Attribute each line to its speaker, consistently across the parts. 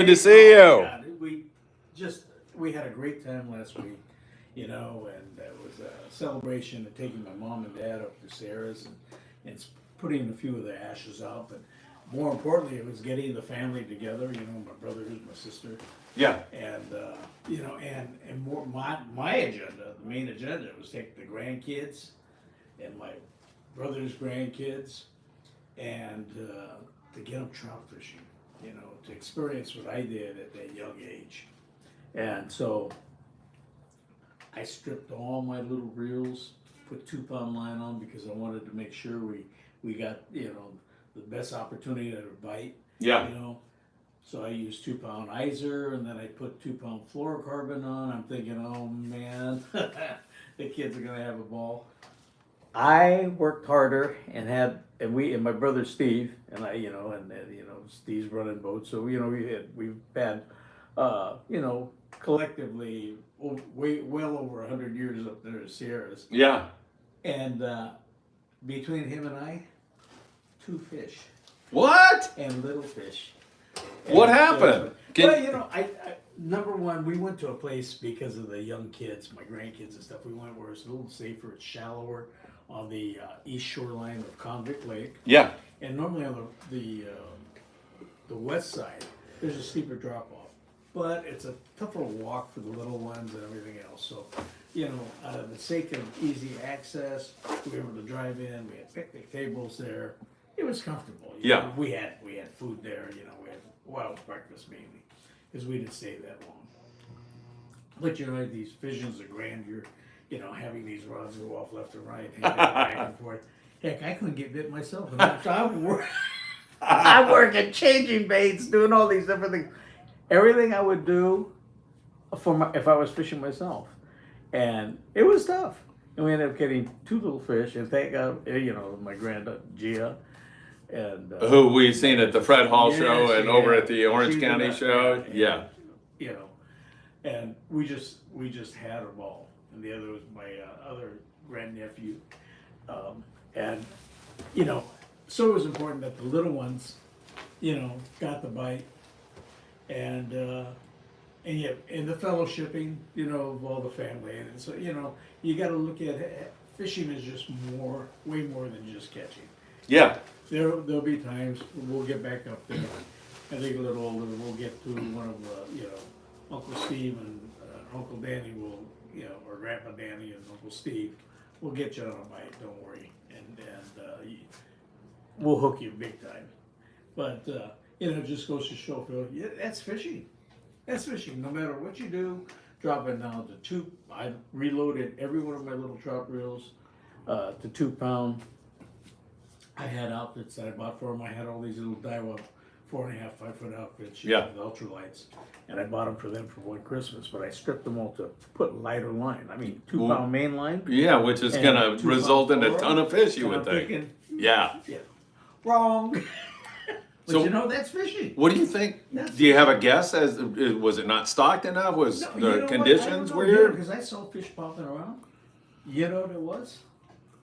Speaker 1: Good to see you.
Speaker 2: God, we had a great time last week, and it was a celebration of taking my mom and dad up to Sarah's and putting a few of the ashes out. But more importantly, it was getting the family together. My brothers, my sister,
Speaker 1: Yeah.
Speaker 2: and and more my agenda, the main agenda was take the grandkids and my brother's grandkids and to get them trout fishing. To experience what I did at that young age. And so I stripped all my little reels, put 2 pound line on because I wanted to make sure we got, the best opportunity to bite.
Speaker 1: Yeah.
Speaker 2: So I used 2 pound Iser and then I put 2 pound fluorocarbon on. I'm thinking, oh man, the kids are gonna have a ball. I worked harder and my brother Steve and I, Steve's running boats, so we've had collectively well over 100 years up there at Sierras,
Speaker 1: Yeah.
Speaker 2: and between him and I, 2 fish
Speaker 1: What?
Speaker 2: and little fish.
Speaker 1: What
Speaker 2: And,
Speaker 1: happened?
Speaker 2: well, I number one, we went to a place because of the young kids, my grandkids and stuff. We went where it's a little safer, it's shallower on the east shoreline of Convict Lake.
Speaker 1: Yeah.
Speaker 2: And normally on the west side, there's a steeper drop off, but it's a tougher walk for the little ones and everything else. So, out of the sake of easy access, we were able to drive in. We had picnic tables there. It was comfortable.
Speaker 1: Yeah.
Speaker 2: We had food there. We had breakfast mainly because we didn't stay that long. But these visions of grandeur. Having these rods go off left and right, and back and forth. Heck, I couldn't get bit myself. I work at changing baits, doing all these different things. Everything I would do if I was fishing myself, and it was tough. And we ended up getting 2 little fish, and thank God, my granddaughter Gia, and
Speaker 1: Who we've seen at the Fred Hall show and over
Speaker 2: yeah,
Speaker 1: at the Orange
Speaker 2: she
Speaker 1: County
Speaker 2: did that,
Speaker 1: show.
Speaker 2: and,
Speaker 1: Yeah.
Speaker 2: And we just had a ball. And the other was my other grandnephew, and so it was important that the little ones, got the bite, and yeah, and the fellowshipping, of all the family, and so you got to look at fishing is just way more than just catching.
Speaker 1: Yeah.
Speaker 2: There'll be times we'll get back up there. I think a little older, we'll get to one of Uncle Steve and Uncle Danny will. Or Grandpa Danny and Uncle Steve, we'll get you on a bite, don't worry, and we'll hook you big time. But it just goes to show, Phil, yeah, that's fishing. That's fishing. No matter what you do, drop it down to 2. I reloaded every one of my little trout reels to 2 pound. I had outfits that I bought for them. I had all these little Daiwa 4.5, 5 foot outfits,
Speaker 1: Yeah.
Speaker 2: the ultralights, and I bought them for them for one Christmas. But I stripped them all to put lighter line. I mean, 2 pound main line.
Speaker 1: Yeah, which is
Speaker 2: And
Speaker 1: gonna
Speaker 2: 2
Speaker 1: result in a
Speaker 2: pound
Speaker 1: ton of fish, you
Speaker 2: and
Speaker 1: would
Speaker 2: I'm
Speaker 1: think.
Speaker 2: thinking,
Speaker 1: Yeah.
Speaker 2: wrong. But
Speaker 1: So-
Speaker 2: that's fishing.
Speaker 1: What do you think?
Speaker 2: That's-
Speaker 1: Do you have a guess as was it not stocked enough? Was
Speaker 2: No,
Speaker 1: the conditions weird?
Speaker 2: Because I saw fish popping around. You know what it was?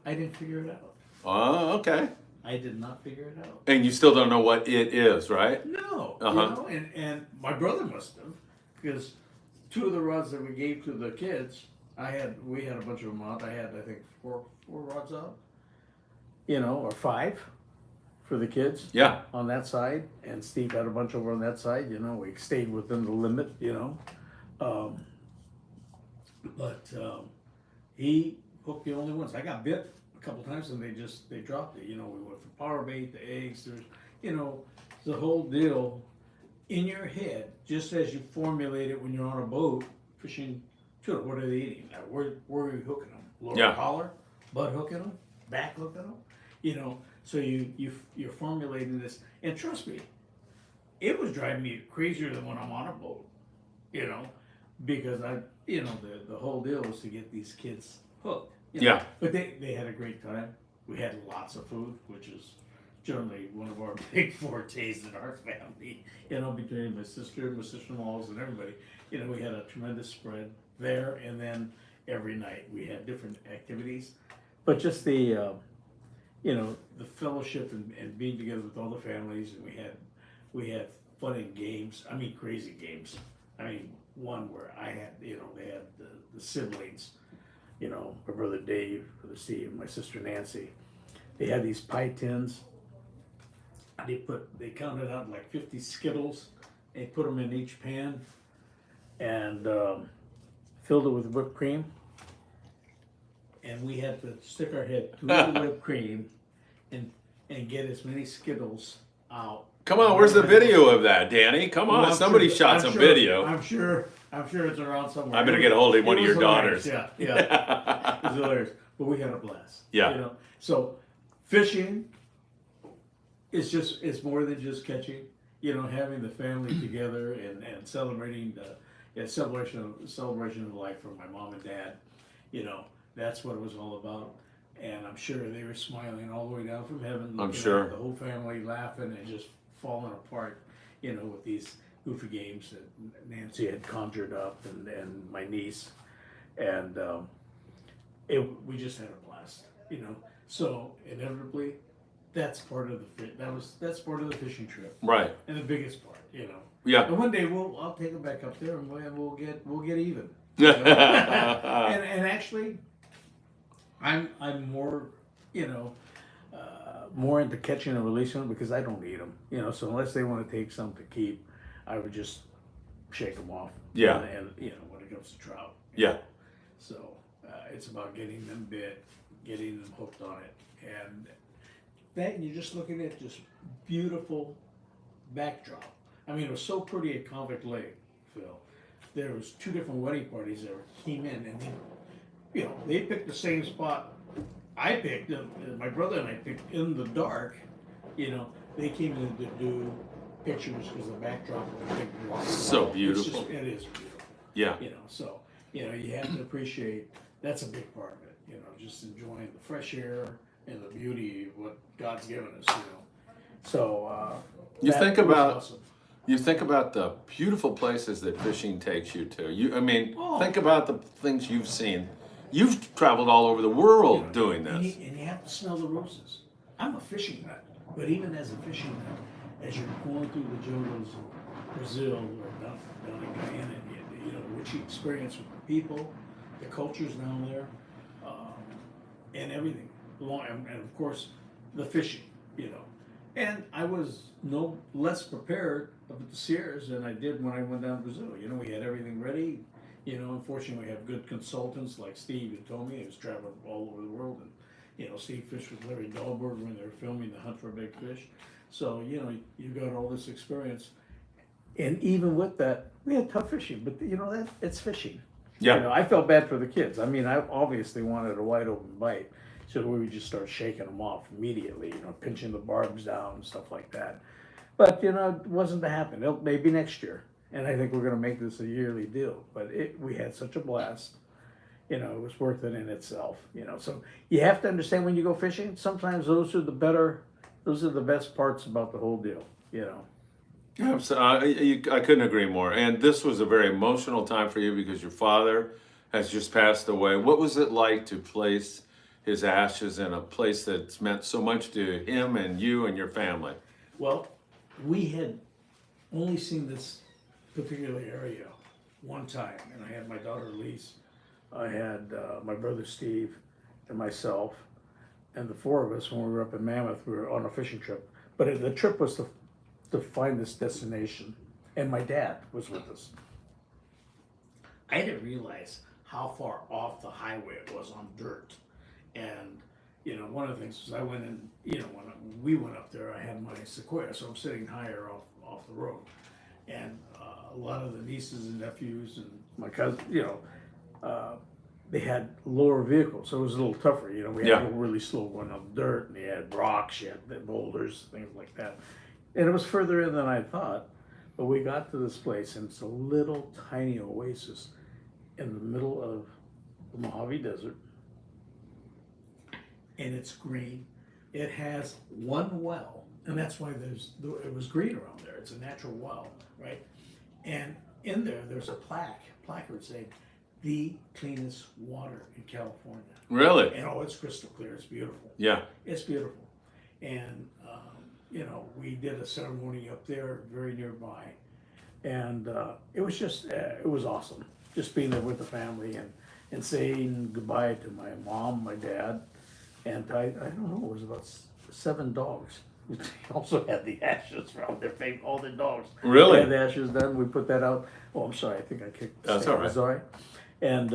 Speaker 2: I didn't figure it out.
Speaker 1: Oh, okay.
Speaker 2: I did not figure it out.
Speaker 1: And you still don't know what it is, right?
Speaker 2: No,
Speaker 1: Uh-huh.
Speaker 2: and my brother must have, because 2 of the rods that we gave to the kids, we had a bunch of them out. I had, I think, four rods out, or 5 for the kids.
Speaker 1: Yeah.
Speaker 2: On that side, and Steve had a bunch over on that side. We stayed within the limit. But he hooked the only ones. I got bit a couple times and they dropped it. We went for power bait, the eggs, the whole deal in your head, just as you formulate it when you're on a boat fishing tuna. What are they eating? Where are you hooking them? Lower collar, butt hooking them, back hooking them. So you're formulating this, and trust me, it was driving me crazier than when I'm on a boat. Because the whole deal was to get these kids hooked.
Speaker 1: Yeah.
Speaker 2: But they had a great time. We had lots of food, which is generally one of our big fortes in our family. Between my sister and my sister-in-laws and everybody, we had a tremendous spread there. And then every night we had different activities. But just the fellowship and being together with all the families, and we had fun and games. I mean, crazy games. I mean, one where I had, they had the siblings, my brother Dave, brother Steve, my sister Nancy. They had these pie tins. They counted out like 50 Skittles. They put them in each pan and filled it with whipped cream. And we had to stick our head through the whipped cream and get as many Skittles out.
Speaker 1: Come on, where's the video of that, Danny? Come on,
Speaker 2: Well,
Speaker 1: somebody
Speaker 2: I'm
Speaker 1: shot
Speaker 2: sure-
Speaker 1: some video.
Speaker 2: I'm sure it's around somewhere.
Speaker 1: I better get a hold of one of
Speaker 2: It
Speaker 1: your
Speaker 2: was hilarious,
Speaker 1: daughters.
Speaker 2: Yeah. It was hilarious. But we had a blast.
Speaker 1: Yeah.
Speaker 2: So fishing it's more than just catching. Having the family together and celebrating the celebration of life for my mom and dad. That's what it was all about. And I'm sure they were smiling all the way down from heaven.
Speaker 1: I'm
Speaker 2: looking
Speaker 1: sure.
Speaker 2: at the whole family laughing and just falling apart, with these goofy games that Nancy had conjured up and my niece. And we just had a blast, So inevitably, that's part of that's part of the fishing trip.
Speaker 1: Right.
Speaker 2: And the biggest part,
Speaker 1: Yeah.
Speaker 2: And one day I'll take them back up there and we'll get even. And actually, I'm more, more into catching and releasing them because I don't eat them, so unless they want to take some to keep, I would just shake them off.
Speaker 1: Yeah.
Speaker 2: And when it comes to trout.
Speaker 1: Yeah.
Speaker 2: So it's about getting them bit, getting them hooked on it. And that, you're just looking at just beautiful backdrop. I mean, it was so pretty at Convict Lake, Phil. There was 2 different wedding parties that came in and they picked the same spot I picked, my brother and I picked in the dark. They came in to do pictures because the backdrop of the big rock.
Speaker 1: So beautiful.
Speaker 2: It is beautiful.
Speaker 1: Yeah.
Speaker 2: So, you have to appreciate, that's a big part of it, just enjoying the fresh air and the beauty of what God's given us, So,
Speaker 1: You
Speaker 2: that
Speaker 1: think
Speaker 2: was
Speaker 1: about
Speaker 2: awesome.
Speaker 1: You think about the beautiful places that fishing takes you to.
Speaker 2: Oh.
Speaker 1: Think about the things you've seen. You've traveled all over the world doing
Speaker 2: And
Speaker 1: this.
Speaker 2: you have to smell the roses. I'm a fishing nut, but even as a fishing nut, as you're going through the jungles of Brazil or down in Guyana, what you experience with the people, the cultures down there, and everything. And of course, the fishing, And I was no less prepared up at the Sierras than I did when I went down to Brazil. We had everything ready. Unfortunately, we have good consultants like Steve who told me he was traveling all over the world. And, Steve fished with Larry Dahlberg when they were filming The Hunt for a Big Fish. So, you got all this experience. And even with that, we had tough fishing, but it's fishing.
Speaker 1: Yeah.
Speaker 2: I felt bad for the kids. I mean, I obviously wanted a wide open bite. So we would just start shaking them off immediately, pinching the barbs down and stuff like that. But, it wasn't to happen. Maybe next year. And I think we're going to make this a yearly deal. But we had such a blast. It was worth it in itself. So you have to understand when you go fishing, sometimes those are the best parts about the whole deal,
Speaker 1: I couldn't agree more. And this was a very emotional time for you because your father has just passed away. What was it like to place his ashes in a place that's meant so much to him and you and your family?
Speaker 2: Well, we had only seen this particular area one time, and I had my daughter Lise, I had my brother Steve, and myself, and the 4 of us when we were up in Mammoth. We were on a fishing trip, but the trip was to find this destination, and my dad was with us. I didn't realize how far off the highway it was on dirt. And, one of the things was I went in, when we went up there, I had my Sequoia, so I'm sitting higher off the road. And a lot of the nieces and nephews and my cousin, they had lower vehicles, so it was a little tougher. We had to go really slow going on dirt, and they had rocks, you had boulders, things like that. And it was further in than I thought, but we got to this place, and it's a little tiny oasis in the middle of the Mojave Desert. And it's green. It has one well, and that's why it was green around there. It's a natural well, right? And in there's a placard saying, "The cleanest water in California."
Speaker 1: Really?
Speaker 2: And it's crystal clear. It's beautiful.
Speaker 1: Yeah.
Speaker 2: It's beautiful. And you know, we did a ceremony up there very nearby. And it was just, it was awesome, just being there with the family and saying goodbye to my mom, my dad, and I don't know, it was about 7 dogs. We also had the ashes around their face, all the dogs.
Speaker 1: Really?
Speaker 2: We had the ashes done, we put that out. Oh, I'm sorry, I think I kicked the
Speaker 1: That's
Speaker 2: stick.
Speaker 1: all right.
Speaker 2: Sorry. And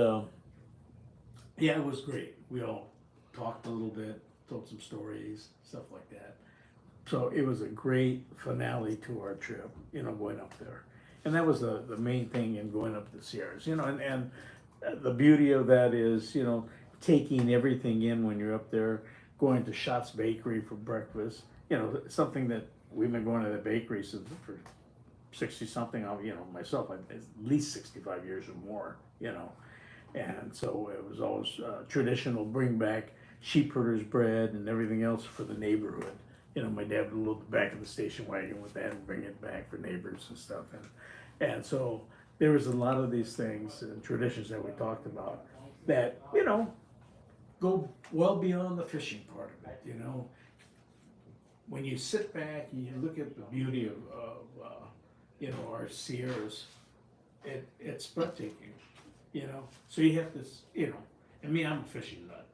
Speaker 2: yeah, it was great. We all talked a little bit, told some stories, stuff like that. So it was a great finale to our trip, you know, going up there. And that was the main thing in going up the Sierras, you know, and the beauty of that is, you know, taking everything in when you're up there, going to Schatz Bakery for breakfast, you know, something that we've been going to the bakery since for 60 something, you know, myself, at least 65 years or more, you know. And so it was always traditional, bring back sheep herders bread and everything else for the neighborhood. You know, my dad would load the back of the station wagon with that and bring it back for neighbors and stuff. And so there was a lot of these things and traditions that we talked about that, you know, go well beyond the fishing part of it, you know. When you sit back and you look at the beauty of you know, our Sierras, it's breathtaking, you know. So you have this, you know, I mean, I'm a fishing nut,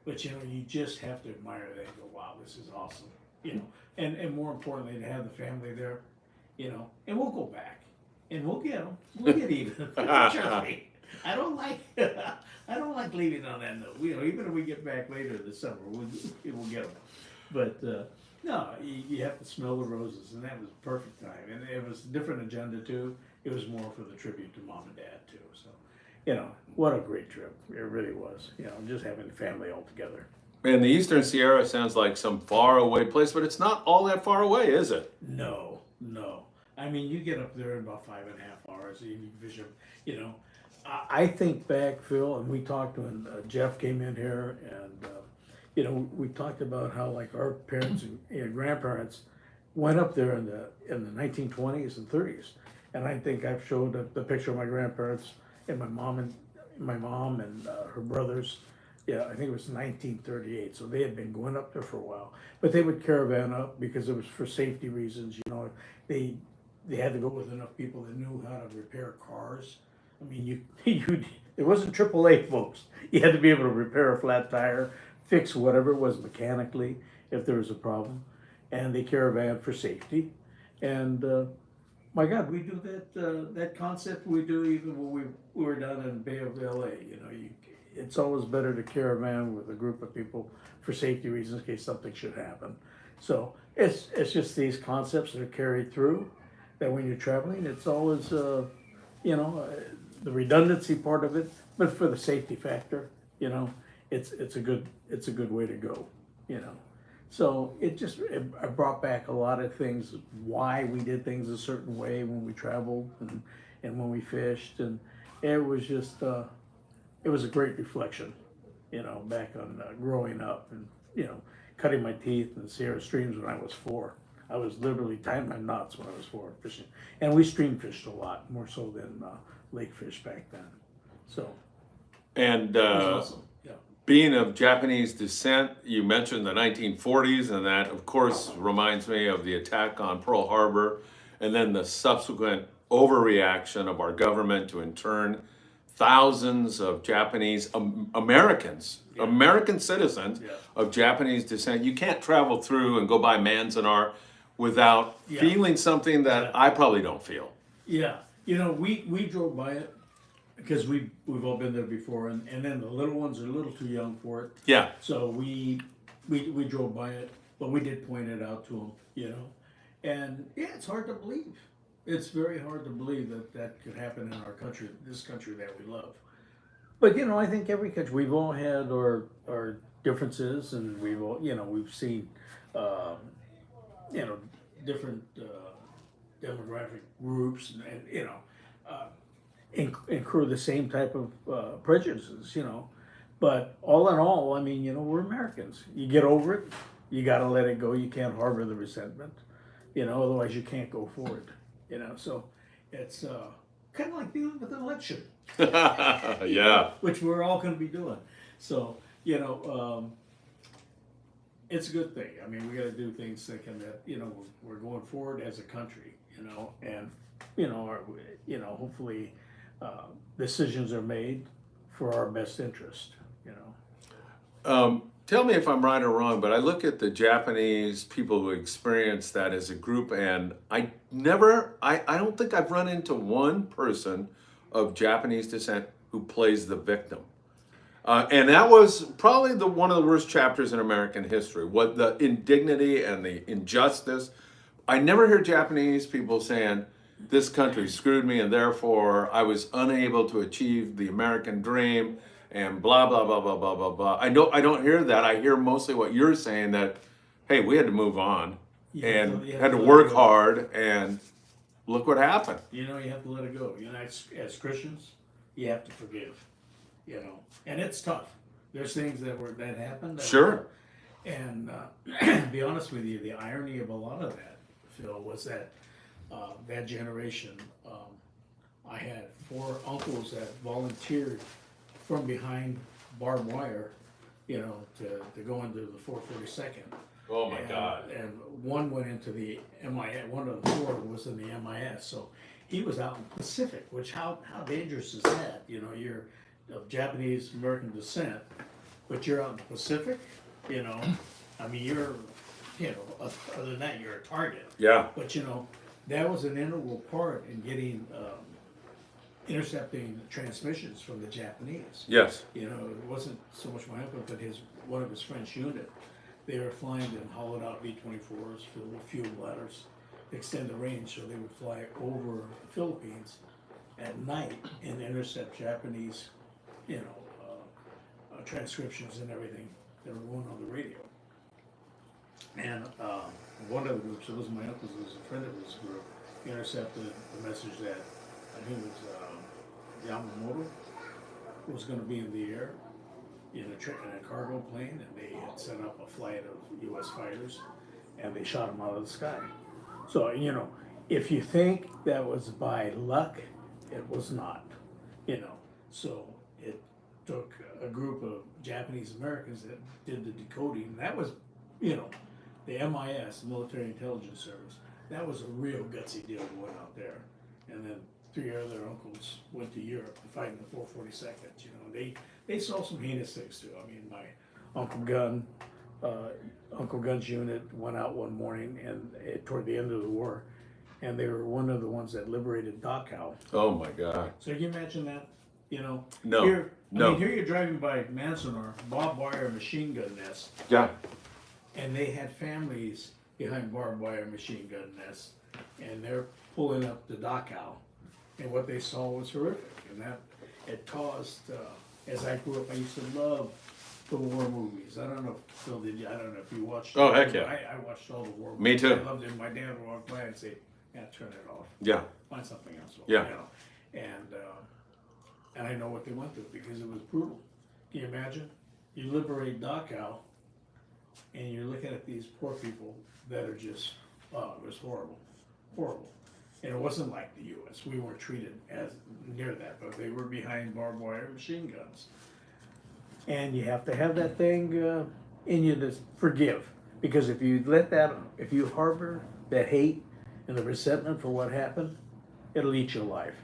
Speaker 2: but you know, you just have to admire that and go, wow, this is awesome, you know. And more importantly, to have the family there, you know, and we'll go back and we'll get them, we'll get even. Trust me. I don't like leaving on that note. You know, even if we get back later this summer, we'll get them. But no, you have to smell the roses, and that was a perfect time. And it was a different agenda too. It was more for the tribute to mom and dad too. So, you know, what a great trip. It really was. You know, just having the family all together.
Speaker 1: Man, the Eastern Sierra sounds like some far away place, but it's not all that far away, is it?
Speaker 2: No, no. I mean, you get up there in about 5.5 hours, and you can fish them. You know, I think back, Phil, and we talked when Jeff came in here, and you know, we talked about how like our parents and grandparents went up there in the 1920s and 30s, and I think I've showed the picture of my grandparents and my mom and her brothers. Yeah, I think it was 1938. So they had been going up there for a while, but they would caravan up because it was for safety reasons. You know, they had to go with enough people that knew how to repair cars. I mean, there wasn't AAA, folks. You had to be able to repair a flat tire, fix whatever it was mechanically if there was a problem, and they caravan for safety. And my God, we do that concept we do even when we were down in Bay of LA. You know, it's always better to caravan with a group of people for safety reasons in case something should happen. So it's just these concepts that are carried through that when you're traveling, it's always you know, the redundancy part of it, but for the safety factor, you know, it's a good way to go, you know. So it brought back a lot of things, why we did things a certain way when we traveled and when we fished, and it was just it was a great reflection, you know, back on growing up and, you know, cutting my teeth in the Sierra streams when I was 4. I was literally tying my knots when I was 4 fishing, and we stream fished a lot more so than lake fish back then. So
Speaker 1: And
Speaker 2: it was awesome. Yeah.
Speaker 1: being of Japanese descent, you mentioned the 1940s, and that, of course, reminds me of the attack on Pearl Harbor, and then the subsequent overreaction of our government to intern thousands of Japanese Americans, American citizens of Japanese descent. You can't travel through and go by Manzanar without feeling something that I probably don't feel.
Speaker 2: Yeah, you know, we drove by it because we've all been there before, and then the little ones are a little too young for it.
Speaker 1: Yeah.
Speaker 2: So we drove by it, but we did point it out to them, you know, and yeah, it's hard to believe. It's very hard to believe that could happen in our country, this country that we love. But you know, I think every country, we've all had our differences, and we've all, you know, we've seen you know, different demographic groups, and you know, incur the same type of prejudices, you know. But all in all, I mean, you know, we're Americans. You get over it. You got to let it go. You can't harbor the resentment, you know. Otherwise, you can't go forward, you know. So it's kind of like dealing with an election.
Speaker 1: Yeah.
Speaker 2: Which we're all going to be doing. So, you know, it's a good thing. I mean, we got to do things thinking that we're going forward as a country, and hopefully decisions are made for our best interest.
Speaker 1: Tell me if I'm right or wrong, but I look at the Japanese people who experience that as a group, and I don't think I've run into one person of Japanese descent who plays the victim. And that was probably one of the worst chapters in American history. What the indignity and the injustice. I never hear Japanese people saying, this country screwed me and therefore I was unable to achieve the American dream and blah, blah, blah, blah, blah, blah, blah. I don't hear that. I hear mostly what you're saying, that, hey, we had to move on and had to work hard, and look what happened.
Speaker 2: You have to let it go. As Christians, you have to forgive. And it's tough. There's things that happened.
Speaker 1: Sure.
Speaker 2: And to be honest with you, the irony of a lot of that, Phil, was that that generation, I had 4 uncles that volunteered from behind barbed wire, to go into the 442nd.
Speaker 1: Oh my God.
Speaker 2: And one went into the MIS, one of the 4 was in the MIS. So he was out in the Pacific, which how dangerous is that? You're of Japanese American descent, but you're out in the Pacific, I mean, you're, other than that, you're a target.
Speaker 1: Yeah.
Speaker 2: But that was an integral part in getting, intercepting transmissions from the Japanese.
Speaker 1: Yes.
Speaker 2: It wasn't so much my uncle, but one of his French unit. They were flying in hollowed out B-24s filled with fuel bladders, extend the range, so they would fly over the Philippines at night and intercept Japanese, transcriptions and everything that were going on the radio. And one of the groups, it was my uncle's, it was a friend of his group, he intercepted the message that I think it was Yamamoto was going to be in the air in a cargo plane, and they had set up a flight of U.S. fighters, and they shot him out of the sky. So, if you think that was by luck, it was not, So it took a group of Japanese Americans that did the decoding, and that was, the MIS, Military Intelligence Service, that was a real gutsy deal going out there. And then 3 other uncles went to Europe to fight in the 442nd. They saw some heinous things too. I mean, my Uncle Gun's unit went out one morning and toward the end of the war, and they were one of the ones that liberated Dachau.
Speaker 1: Oh my God.
Speaker 2: So can you imagine that?
Speaker 1: No.
Speaker 2: Here you're driving by Manzanar, barbed wire machine gun nest.
Speaker 1: Yeah.
Speaker 2: And they had families behind barbed wire machine gun nests, and they're pulling up the Dachau. And what they saw was horrific, and that it caused. As I grew up, I used to love the war movies. I don't know, Phil, did you? I don't know if you watched.
Speaker 1: Oh, heck yeah!
Speaker 2: I watched all the war movies.
Speaker 1: Me too.
Speaker 2: I loved it. My dad would walk by and say, "Yeah, turn it off.
Speaker 1: Yeah.
Speaker 2: Find something else."
Speaker 1: Yeah.
Speaker 2: And I know what they went through because it was brutal. Can you imagine? You liberate Dachau, and you're looking at these poor people that are just, it was horrible, horrible. And it wasn't like the U.S. We weren't treated as near that, but they were behind barbed wire machine guns. And you have to have that thing in you to forgive, because if you harbor that hate and the resentment for what happened, it'll eat your life.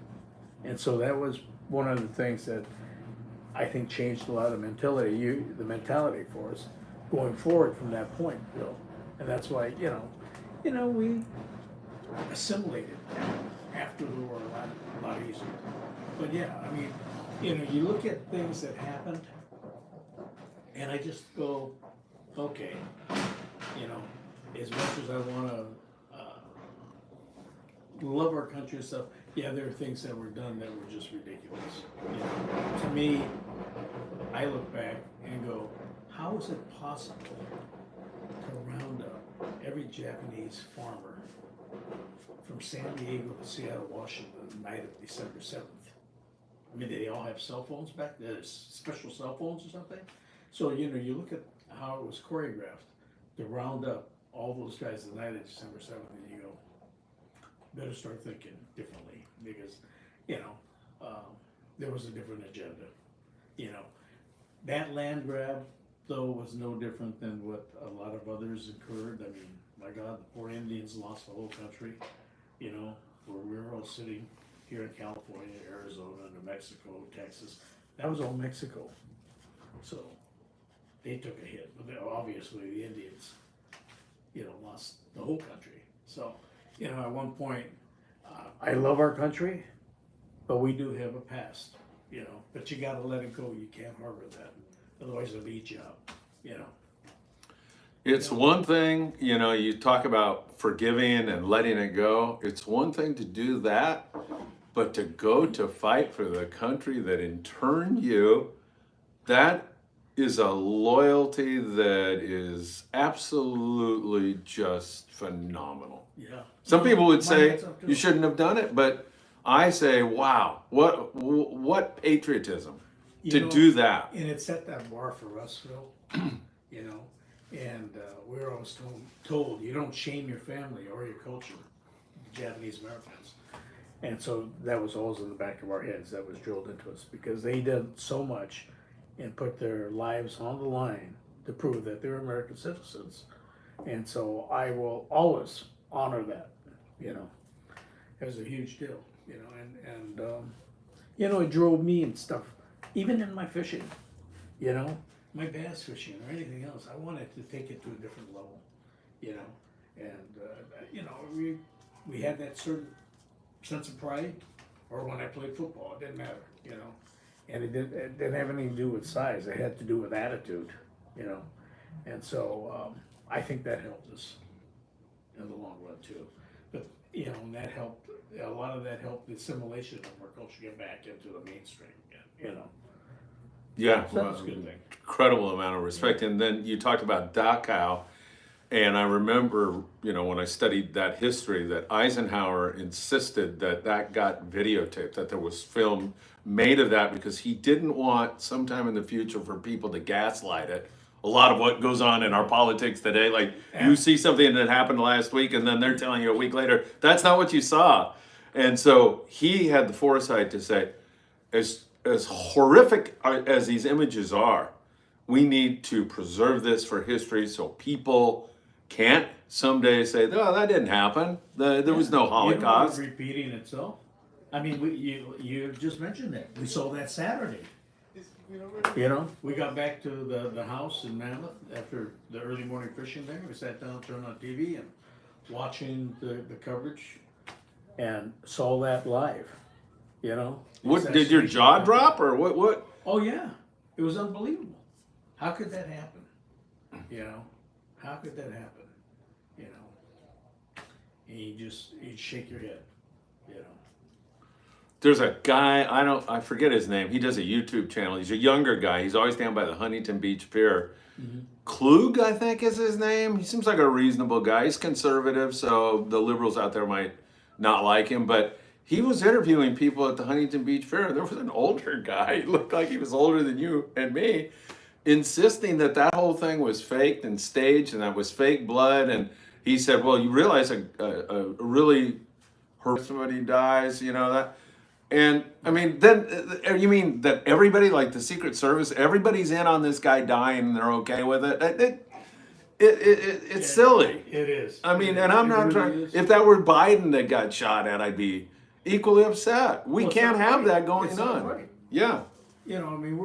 Speaker 2: And so that was one of the things that I think changed a lot of the mentality for us going forward from that point, Bill. And that's why, we assimilated after the war a lot easier. But yeah, I mean, you look at things that happened, and I just go, okay, as much as I want to love our country and stuff, yeah, there are things that were done that were just ridiculous. To me, I look back and go, how is it possible to round up every Japanese farmer from San Diego to Seattle, Washington, the night of December 7th? I mean, did they all have cell phones back then? Special cell phones or something? So, you look at how it was choreographed to round up all those guys the night of December 7th, and you go, better start thinking differently, because, there was a different agenda. That land grab though, was no different than what a lot of others incurred. I mean, my God, the poor Indians lost the whole country, you know, where we were all sitting here in California, Arizona, New Mexico, Texas. That was all Mexico. So they took a hit, but obviously the Indians, you know, lost the whole country. So, you know, at one point, I love our country, but we do have a past, you know, but you gotta let it go. You can't harbor that. Otherwise it'll eat you up, you know.
Speaker 1: It's one thing, you know, you talk about forgiving and letting it go. It's one thing to do that, but to go to fight for the country that interned you, that is a loyalty that is absolutely just phenomenal.
Speaker 2: Yeah.
Speaker 1: Some people would say
Speaker 2: Mine, that's up to
Speaker 1: you
Speaker 2: it.
Speaker 1: shouldn't have done it, but I say, wow, what patriotism
Speaker 2: You
Speaker 1: to
Speaker 2: know,
Speaker 1: do that.
Speaker 2: And it set that bar for us, Phil, you know, and we were always told you don't shame your family or your culture, Japanese Americans. And so that was always in the back of our heads, that was drilled into us, because they did so much and put their lives on the line to prove that they're American citizens. And so I will always honor that, you know. It was a huge deal, you know, and you know, it drove me and stuff, even in my fishing, you know, my bass fishing or anything else. I wanted to take it to a different level, you know, and you know, we had that certain sense of pride. Or when I played football, it didn't matter, you know, and it didn't have anything to do with size. It had to do with attitude, you know, and so I think that helped us in the long run too. But you know, and that helped. A lot of that helped the assimilation of our culture get back into the mainstream again, you know.
Speaker 1: Yeah,
Speaker 2: So that was a good thing.
Speaker 1: incredible amount of respect. And then you talked about Dachau, and I remember, you know, when I studied that history, that Eisenhower insisted that that got videotaped, that there was film made of that, because he didn't want sometime in the future for people to gaslight it. A lot of what goes on in our politics today, like you see something that happened last week and then they're telling you a week later, that's not what you saw. And so he had the foresight to say, as horrific as these images are, we need to preserve this for history so people can't someday say, oh, that didn't happen. There was no Holocaust.
Speaker 2: You know, repeating itself. I mean, you just mentioned that. We saw that Saturday. You know, we got back to the house in Mammoth after the early morning fishing there. We sat down, turned on TV, and watching the coverage, and saw that live. You know,
Speaker 1: What did your jaw drop, or what?
Speaker 2: Oh yeah, it was unbelievable. How could that happen? You know, how could that happen? You know, and you'd shake your head. You know.
Speaker 1: There's a guy, I forget his name. He does a YouTube channel. He's a younger guy. He's always down by the Huntington Beach Pier. Klug, I think is his name. He seems like a reasonable guy. He's conservative, so the liberals out there might not like him, but he was interviewing people at the Huntington Beach Pier, and there was an older guy. He looked like he was older than you and me, insisting that that whole thing was faked and staged, and that was fake blood. And he said, well, you realize a really hurt somebody dies, you know, that. And I mean, then you mean that everybody, like the Secret Service, everybody's in on this guy dying and they're okay with it? It's silly.
Speaker 2: It is.
Speaker 1: I mean,
Speaker 2: It
Speaker 1: and I'm
Speaker 2: is.
Speaker 1: not
Speaker 2: It really
Speaker 1: trying.
Speaker 2: is.
Speaker 1: If that were Biden that got shot at, I'd be equally upset. We
Speaker 2: Well, it's
Speaker 1: can't
Speaker 2: not
Speaker 1: have
Speaker 2: right.
Speaker 1: that going
Speaker 2: It's not
Speaker 1: on.
Speaker 2: right.
Speaker 1: Yeah.
Speaker 2: You know, I mean,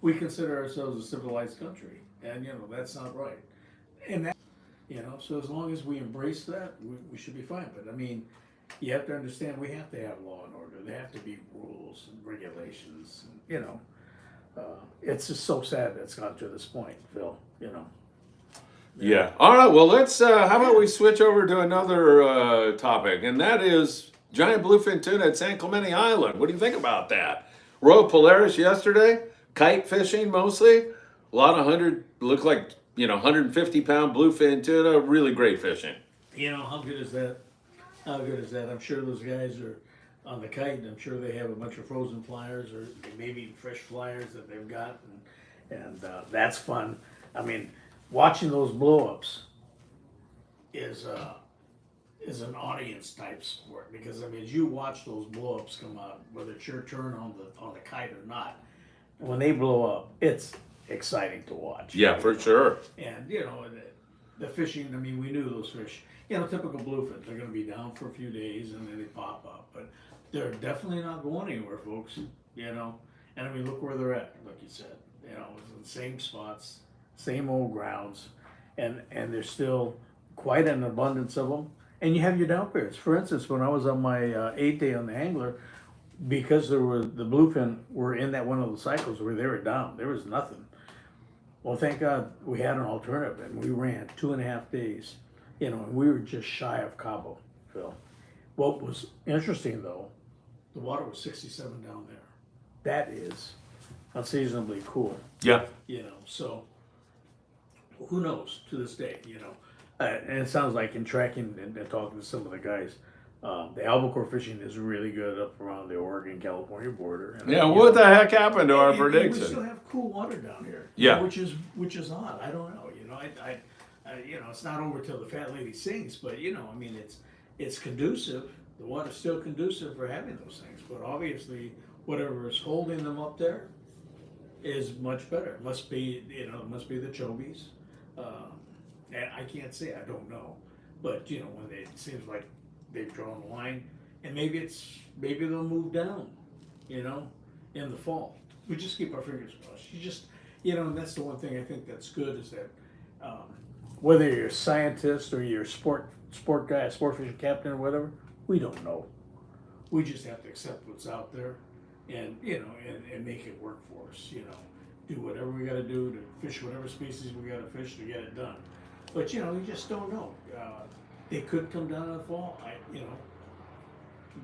Speaker 2: we consider ourselves a civilized country, and you know that's not right. And that, you know, so as long as we embrace that, we should be fine. But I mean, you have to understand we have to have law and order. There have to be rules and regulations. And, you know, it's just so sad that it's gotten to this point, Phil. You know.
Speaker 1: Yeah. All right. Well, let's. How about we switch over to another topic, and that is giant bluefin tuna at San Clemente Island. What do you think about that? Royal Polaris yesterday, kite fishing mostly. A lot of look like 150-pound bluefin tuna. Really great fishing.
Speaker 2: You know, how good is that? How good is that? I'm sure those guys are on the kite, and I'm sure they have a bunch of frozen flyers or maybe fresh flyers that they've got, and that's fun. I mean, watching those blow-ups is an audience type sport, because I mean, as you watch those blow-ups come out, whether it's your turn on the kite or not, when they blow up, it's exciting to watch.
Speaker 1: Yeah, for sure.
Speaker 2: And, you know, the fishing, I mean, we knew those fish, you know, typical bluefin, they're gonna be down for a few days and then they pop up, but they're definitely not going anywhere, folks, you know? And I mean, look where they're at, like you said, you know, it's in the same spots, same old grounds, and there's still quite an abundance of them. And you have your down periods. For instance, when I was on my 8th day on the angler, because there were the bluefin were in that one of the cycles where they were down, there was nothing. Well, thank God we had an alternative, and we ran 2.5 days, you know, and we were just shy of Cabo, Phil. What was interesting though, the water was 67 down there. That is unseasonably cool,
Speaker 1: Yeah.
Speaker 2: you know, so who knows to this day, you know. And it sounds like in tracking and talking to some of the guys, the albacore fishing is really good up around the Oregon California border. And,
Speaker 1: Yeah,
Speaker 2: you
Speaker 1: what
Speaker 2: know,
Speaker 1: the heck happened to our
Speaker 2: and we
Speaker 1: prediction?
Speaker 2: still have cool water down here.
Speaker 1: Yeah.
Speaker 2: Which is odd. I don't know. You know, I you know, it's not over till the fat lady sings, but you know, I mean, it's conducive. The water's still conducive for having those things, but obviously, whatever is holding them up there is much better. It must be, you know, it must be the chobies. And I can't say, I don't know, but you know, when it seems like they've drawn the line, and maybe they'll move down, you know, in the fall. We just keep our fingers crossed. You know, and that's the one thing I think that's good is that whether you're a scientist or you're a sport guy, a sport fishing captain or whatever, we don't know. We just have to accept what's out there, and you know, and make it work for us. You know, do whatever we got to do to fish whatever species we got to fish to get it done. But you know, you just don't know. They could come down in the fall. You know,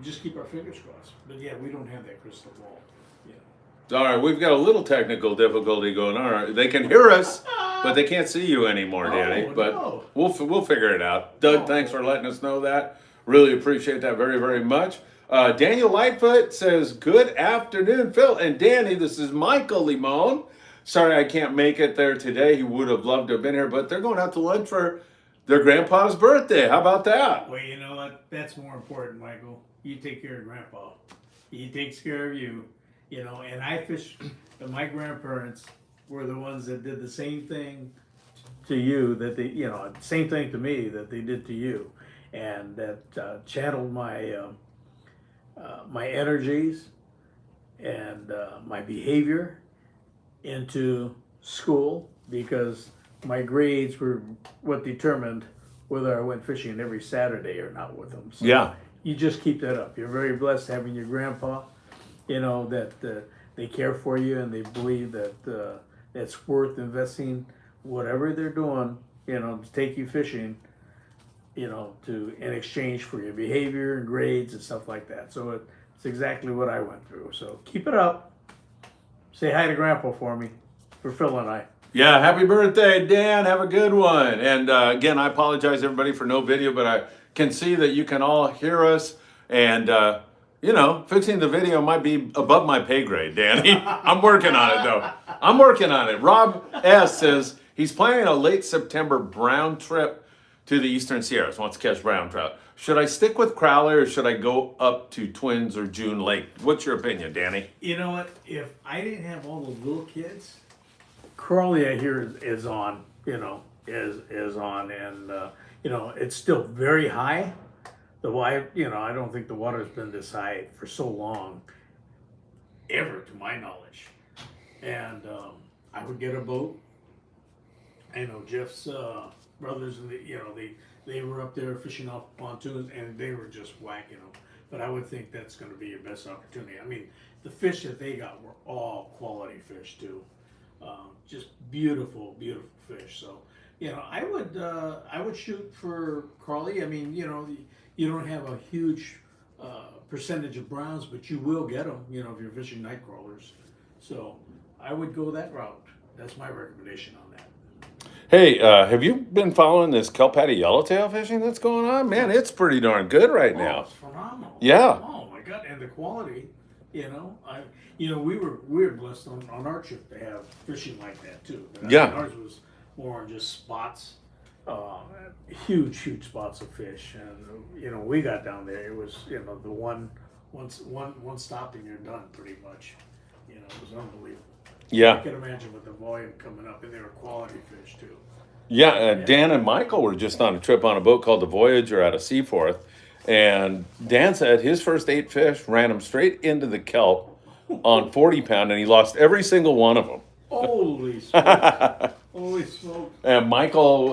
Speaker 2: just keep our fingers crossed. But yeah, we don't have that crystal ball. Yeah.
Speaker 1: All right, we've got a little technical difficulty going on. All right, they can hear us, but they can't see you anymore, Danny.
Speaker 2: Oh,
Speaker 1: But
Speaker 2: no.
Speaker 1: we'll figure it out. Doug,
Speaker 2: Oh.
Speaker 1: thanks for letting us know that. Really appreciate that very, very much. Daniel Lightfoot says, good afternoon, Phil and Danny. This is Michael Limon. Sorry I can't make it there today. He would have loved to have been here, but they're going out to lunch for their grandpa's birthday. How about that?
Speaker 2: Well, you know what? That's more important, Michael. You take care of Grandpa. He takes care of you. You know, and I fished. My grandparents were the ones that did the same thing to you that they, you know, same thing to me that they did to you, and that channeled my my energies and my behavior into school, because my grades were what determined whether I went fishing every Saturday or not with them. So
Speaker 1: Yeah.
Speaker 2: you just keep that up. You're very blessed having your grandpa, you know, that they care for you and they believe that it's worth investing whatever they're doing, you know, to take you fishing, you know, in exchange for your behavior and grades and stuff like that. So it's exactly what I went through. So keep it up. Say hi to Grandpa for me, for Phil and I.
Speaker 1: Yeah, happy birthday, Dan. Have a good one. And again, I apologize, everybody, for no video, but I can see that you can all hear us. And, you know, fixing the video might be above my pay grade, Danny. I'm working on it, though. I'm working on it. Rob S. says he's planning a late September brown trip to the Eastern Sierras, wants to catch brown trout. Should I stick with Crowley or should I go up to Twins or June Lake? What's your opinion, Danny?
Speaker 2: You know what? If I didn't have all those little kids, Crawley, I hear, is on. You know, is on, and you know, it's still very high. You know, I don't think the water's been this high for so long, ever, to my knowledge. And I would get a boat. I know Jeff's brothers, and you know, they were up there fishing off pontoons, and they were just whacking them. But I would think that's going to be your best opportunity. I mean, the fish that they got were all quality fish too, just beautiful, beautiful fish. So, you know, I would shoot for Crawley. I mean, you know, you don't have a huge percentage of browns, but you will get them. You know, if you're fishing night crawlers. So I would go that route. That's my recommendation on that.
Speaker 1: Hey, have you been following this kelp patty yellowtail fishing that's going on? Man, it's pretty darn good right now.
Speaker 2: It's phenomenal.
Speaker 1: Yeah.
Speaker 2: Oh my God, and the quality. You know, we were blessed on our trip to have fishing like that too. But
Speaker 1: Yeah.
Speaker 2: I mean, ours was more on just spots, huge spots of fish, and you know, we got down there. It was, you know, the one stop and you're done pretty much. You know, it was unbelievable.
Speaker 1: Yeah.
Speaker 2: I can imagine with the volume coming up, and they were quality fish too.
Speaker 1: Yeah, Dan and Michael were just on a trip on a boat called the Voyager out of Seaforth, and Dan said his first 8 fish ran him straight into the kelp on 40-pound, and he lost every single one of them.
Speaker 2: Holy smokes! Holy smokes!
Speaker 1: And Michael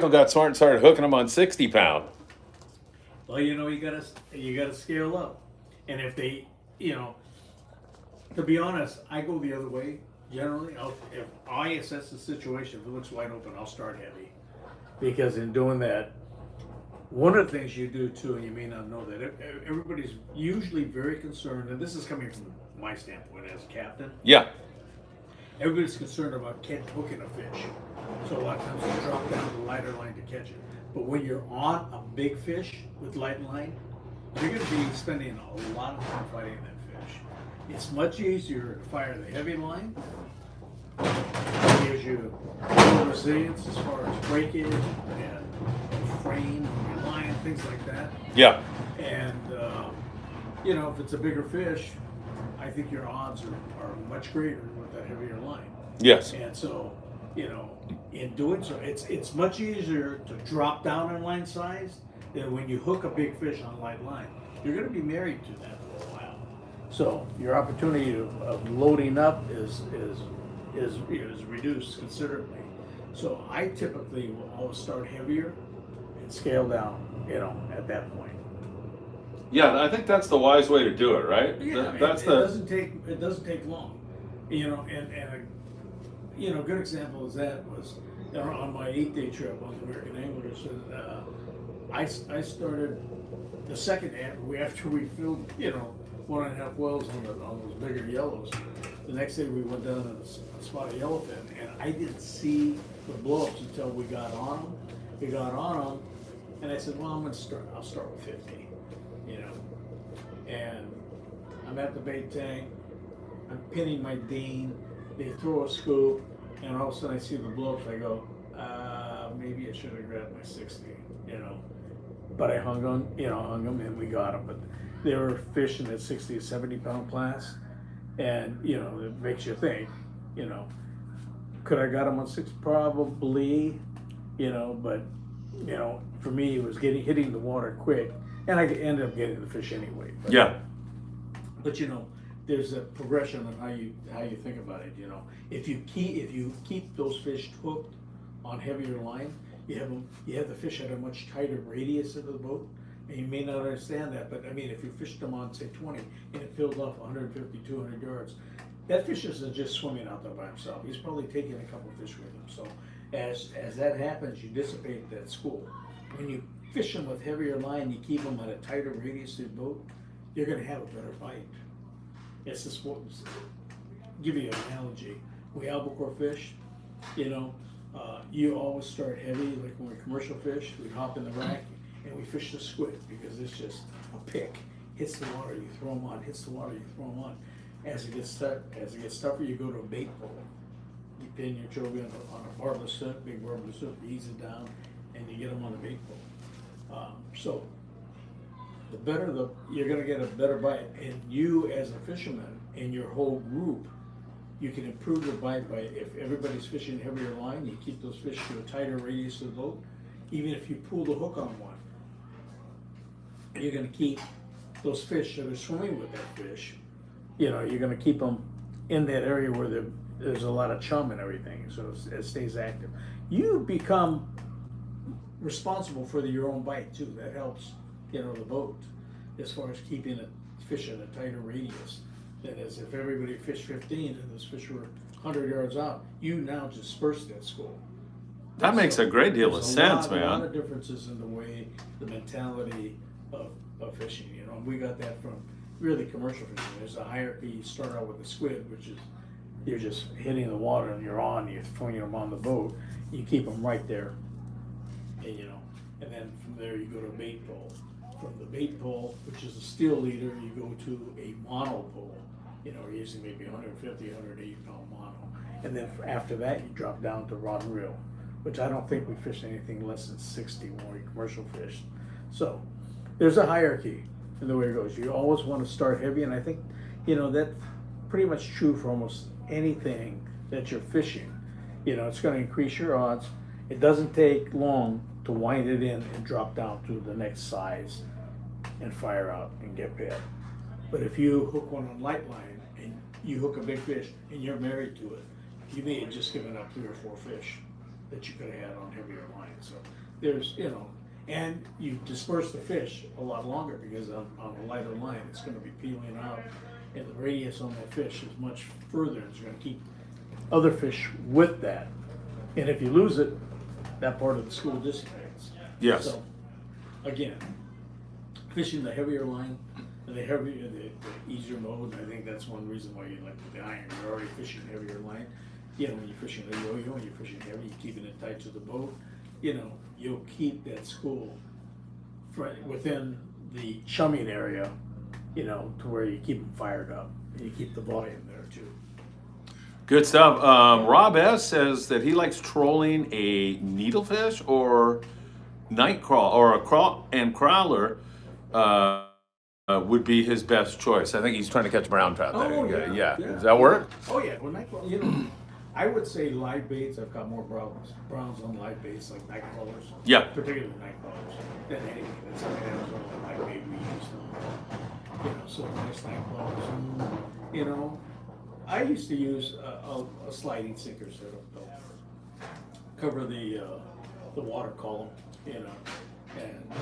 Speaker 1: got smart and started hooking them on 60-pound.
Speaker 2: Well, you know, you gotta scale up, and if they, you know, to be honest, I go the other way. Generally, if I assess the situation, if it looks wide open, I'll start heavy, because in doing that, one of the things you do too, and you may not know that, everybody's usually very concerned, and this is coming from my standpoint as a captain.
Speaker 1: Yeah.
Speaker 2: Everybody's concerned about hooking a fish, so a lot of times they drop down the lighter line to catch it. But when you're on a big fish with light line, you're going to be spending a lot of time fighting that fish. It's much easier to fire the heavy line. It gives you more resilience as far as breakage and frame of your line, things like that.
Speaker 1: Yeah.
Speaker 2: And, you know, if it's a bigger fish, I think your odds are much greater with that heavier line.
Speaker 1: Yes.
Speaker 2: And so, you know, in doing so, it's much easier to drop down in line size than when you hook a big fish on light line. You're going to be married to that for a while. So your opportunity of loading up is reduced considerably. So I typically will always start heavier and scale down, you know, at that point.
Speaker 1: Yeah, I think that's the wise way to do it, right?
Speaker 2: Yeah,
Speaker 1: That's
Speaker 2: it doesn't take long, you know, and you know, a good example of that was on my 8-day trip on the American Anglers. I started the second after we filled, you know, 1.5 wells on those bigger yellows. The next day we went down to spot a yellowfin, and I didn't see the blow-ups until we got on them. We got on them, and I said, well, I'll start with 50, you know. And I'm at the bait tank, I'm pinning my Dean, they throw a scoop, and all of a sudden I see the blow-ups. I go, maybe I should have grabbed my 60, you know. But I hung them, and we got them. But they were fishing at 60 to 70 pound class, and you know, it makes you think, you know, could I got them on 6? Probably, you know. But you know, for me, it was hitting the water quick, and I ended up getting the fish anyway. But,
Speaker 1: Yeah.
Speaker 2: But you know, there's a progression on how you think about it. You know, if you keep those fish hooked on heavier line, you have the fish at a much tighter radius of the boat, and you may not understand that. But I mean, if you fished them on say 20 and it fills off 150, 200 yards, that fish isn't just swimming out there by himself. He's probably taking a couple fish with him. So as that happens, you dissipate that school. When you fish them with heavier line, you keep them at a tighter radius of the boat, you're going to have a better bite. It's the sport. Give you an analogy. We albacore fish, you know, you always start heavy, like when we commercial fish, we hop in the rack and we fish the squid because it's just a pick. Hits the water, you throw them on. Hits the water, you throw them on. As it gets tougher, you go to a bait pole. You pin your trophy on a barbless hook, big barbless hook, you ease it down, and you get them on the bait pole. So the better you're going to get a better bite, and you as a fisherman and your whole group, you can improve the bite by, if everybody's fishing heavier line, you keep those fish to a tighter radius of the boat. Even if you pull the hook on one, you're going to keep those fish that are swimming with that fish, you know, you're going to keep them in that area where there's a lot of chum and everything, so it stays active. You become responsible for your own bite too. That helps, you know, the boat as far as keeping it fish at a tighter radius. That is, if everybody fished 15 and those fish were 100 yards out, you now disperse that school.
Speaker 1: That makes a great deal of sense, man.
Speaker 2: A lot of differences in the way, the mentality of fishing. You know, we got that from really commercial fishing. There's a hierarchy. You start out with a squid, which is you're just hitting the water and you're throwing them on the boat. You keep them right there, and you know, and then from there you go to a bait pole. From the bait pole, which is a steel leader, you go to a mono pole. You know, using maybe 150, 180 pound mono. And then after that, you drop down to rod and reel, which I don't think we fished anything less than 60 when we commercial fished. So there's a hierarchy in the way it goes. You always want to start heavy, and I think, you know, that's pretty much true for almost anything that you're fishing. You know, it's gonna increase your odds. It doesn't take long to wind it in and drop down to the next size and fire out and get bit. But if you hook one on light line and you hook a big fish and you're married to it, you may have just given up 3 or 4 fish that you could have had on heavier line. So there's, you know, and you disperse the fish a lot longer because on a lighter line, it's gonna be peeling out and the radius on that fish is much further. It's gonna keep other fish with that. And if you lose it, that part of the school dissipates.
Speaker 1: Yes.
Speaker 2: So, again, fishing the heavier line, the easier mode, I think that's one reason why you like the iron. You're already fishing heavier line. You know, when you're fishing a yo-yo and you're fishing heavy, you're keeping it tight to the boat. You know, you'll keep that school within the chumming area, you know, to where you keep them fired up and you keep the volume there too.
Speaker 1: Good stuff. Rob S. says that he likes trolling a needlefish or night crawl, or a crawl and crawler would be his best choice. I think he's trying to catch brown trout there.
Speaker 2: Oh, yeah.
Speaker 1: Does that work?
Speaker 2: Oh yeah, well, night crawler, you know, I would say live baits. I've got more browns on live baits like night crawlers.
Speaker 1: Yeah.
Speaker 2: Particularly night crawlers than anything. That's something that was on the live bait we used to. You know, so nice night crawlers. And, you know, I used to use a sliding sinker that'll cover the water column. You know, and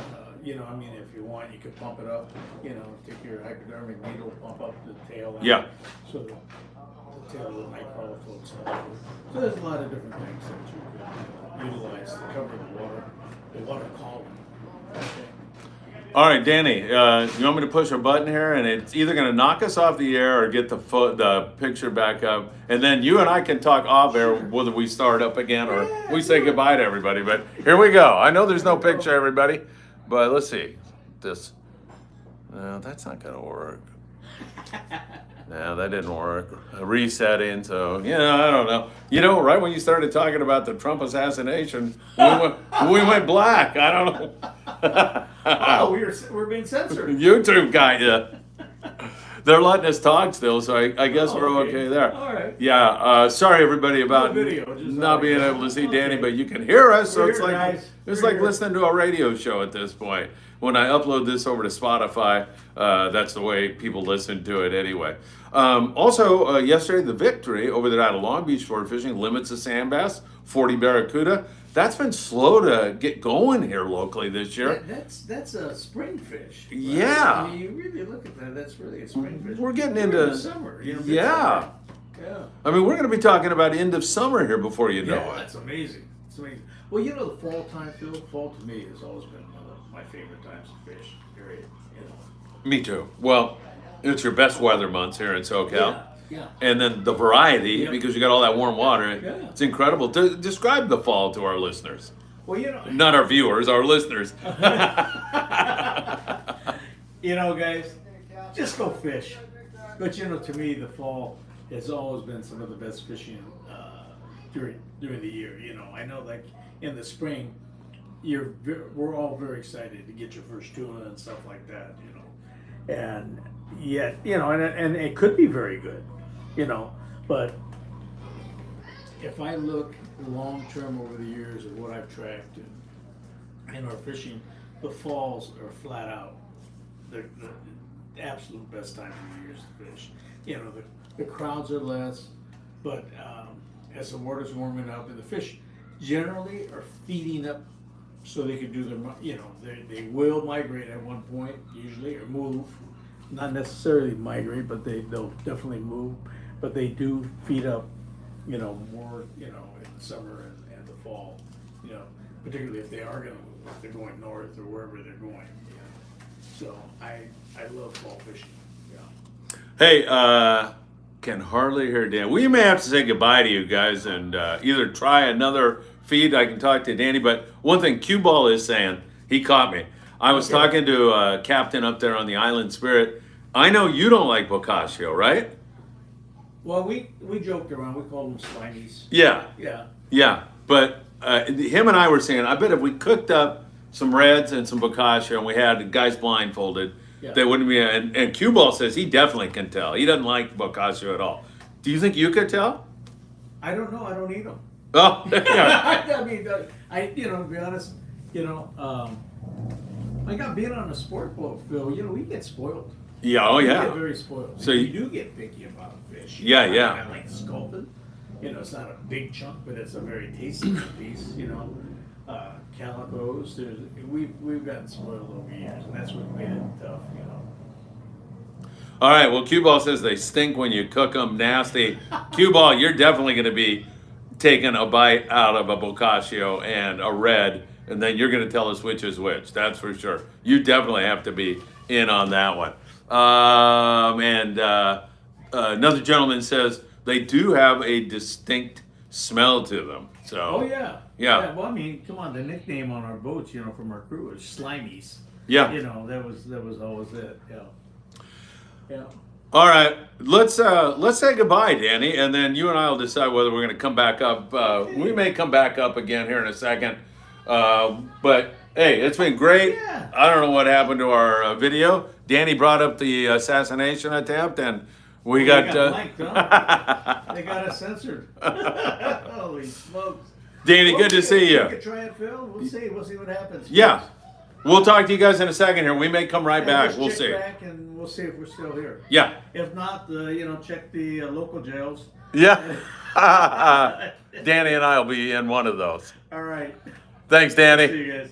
Speaker 2: you know, I mean, if you want, you could pump it up. You know, take your hypodermic needle, pump up the tail.
Speaker 1: Yeah.
Speaker 2: So the tail of the night crawler floats up. So there's a lot of different things that you could utilize to cover the water column. Okay.
Speaker 1: All right, Danny, you want me to push a button here, and it's either going to knock us off the air or get the picture back up, and then you and I can talk off air whether we start up again or we say goodbye to everybody. But here we go. I know there's no picture, everybody, but let's see this. No, that's not going to work. No, that didn't work. Resetting, so, you know, I don't know. You know, right when you started talking about the Trump assassination, we went black. I don't know.
Speaker 2: Oh, we're being censored.
Speaker 1: YouTube guy, yeah. They're letting us talk still, so I guess we're okay there.
Speaker 2: All right.
Speaker 1: Yeah, sorry everybody about
Speaker 2: video, just
Speaker 1: not being able to see Danny, but you can hear us, so
Speaker 2: We're
Speaker 1: it's
Speaker 2: here,
Speaker 1: like
Speaker 2: guys.
Speaker 1: it's
Speaker 2: We're
Speaker 1: like
Speaker 2: here.
Speaker 1: listening to a radio show at this point. When I upload this over to Spotify, that's the way people listen to it anyway. Also, yesterday, the Victory over there out of Long Beach Sportfishing limits the sand bass, 40 barracuda. That's been slow to get going here locally this year.
Speaker 2: That's a spring fish. Right?
Speaker 1: Yeah.
Speaker 2: I mean, you really look at that. That's really a spring fish.
Speaker 1: We're getting
Speaker 2: in
Speaker 1: into
Speaker 2: the summer. You know,
Speaker 1: yeah.
Speaker 2: Yeah.
Speaker 1: I mean, we're going to be talking about end of summer here before you know
Speaker 2: Yeah,
Speaker 1: it.
Speaker 2: that's amazing. It's amazing. Well, you know, the fall time, Phil. Fall to me has always been one of my favorite times to fish. Period. You know.
Speaker 1: Me too. Well, it's your best weather months here in SoCal.
Speaker 2: Yeah.
Speaker 1: And then the variety,
Speaker 2: Yep.
Speaker 1: because you got all that warm water.
Speaker 2: Yeah.
Speaker 1: It's incredible. Describe the fall to our listeners.
Speaker 2: Well, you know.
Speaker 1: Not our viewers, our listeners.
Speaker 2: You know, guys, just go fish. But you know, to me, the fall has always been some of the best fishing during the year. You know, I know, like in the spring, we're all very excited to get your first tuna and stuff like that. You know, and yet, you know, and it could be very good. You know, but if I look long term over the years of what I've tracked and our fishing, the falls are flat out the absolute best time of the year to fish. You know, the crowds are less, but as the water's warming up, and the fish generally are feeding up so they can do their, you know, they will migrate at one point usually, or move. Not necessarily migrate, but they'll definitely move. But they do feed up, you know, more, you know, in the summer and the fall, you know, particularly if they are going to move, if they're going north or wherever they're going. You know. So I love fall fishing. Yeah.
Speaker 1: Hey, can hardly hear Dan. We may have to say goodbye to you guys and either try another feed. I can talk to Danny, but one thing Cue Ball is saying, he caught me. I was talking to a captain up there on the Island Spirit. I know you don't like Boccaccio, right?
Speaker 2: Well, we joked around. We called them slimies.
Speaker 1: Yeah.
Speaker 2: Yeah.
Speaker 1: Yeah. But him and I were saying, I bet if we cooked up some reds and some Boccaccio and we had guys blindfolded,
Speaker 2: Yeah.
Speaker 1: they wouldn't be. And Cue Ball says he definitely can tell. He doesn't like Boccaccio at all. Do you think you could tell?
Speaker 2: I don't know. I don't eat them.
Speaker 1: Oh, yeah.
Speaker 2: I mean, to be honest, I got being on a sport boat, Phil. We get spoiled.
Speaker 1: Yeah, oh
Speaker 2: We
Speaker 1: yeah.
Speaker 2: get very spoiled.
Speaker 1: So
Speaker 2: So
Speaker 1: you-
Speaker 2: you do get picky about fish.
Speaker 1: Yeah,
Speaker 2: I mean,
Speaker 1: yeah.
Speaker 2: I like sculpin. It's not a big chunk, but it's a very tasty piece. Calicos. We've gotten spoiled over years, and that's what made it tough.
Speaker 1: All right, well, Cue Ball says they stink when you cook them, nasty. Cue Ball, you're definitely going to be taking a bite out of a Boccaccio and a red, and then you're going to tell us which is which. That's for sure. You definitely have to be in on that one. Another gentleman says they do have a distinct smell to them. So.
Speaker 2: Oh yeah.
Speaker 1: Yeah.
Speaker 2: Well, I mean, come on. The nickname on our boats, from our crew is Slimies.
Speaker 1: Yeah.
Speaker 2: That was always it. Yeah. Yeah.
Speaker 1: All right, let's say goodbye, Danny, and then you and I will decide whether we're going to come back up. We may come back up again here in a second, but hey, it's been great.
Speaker 2: Yeah.
Speaker 1: I don't know what happened to our video. Danny brought up the assassination attempt, and we got.
Speaker 2: Blanked, huh? They got us censored. Holy smokes!
Speaker 1: Danny, good to see
Speaker 2: We
Speaker 1: you.
Speaker 2: could try it, Phil. We'll see. We'll see what happens.
Speaker 1: Yeah, we'll talk to you guys in a second here. We may come right back.
Speaker 2: Just
Speaker 1: We'll
Speaker 2: check
Speaker 1: see.
Speaker 2: back and we'll see if we're still here.
Speaker 1: Yeah.
Speaker 2: If not, check the local jails.
Speaker 1: Yeah. Danny and I will be in one of those.
Speaker 2: All right.
Speaker 1: Thanks, Danny.
Speaker 2: See you guys.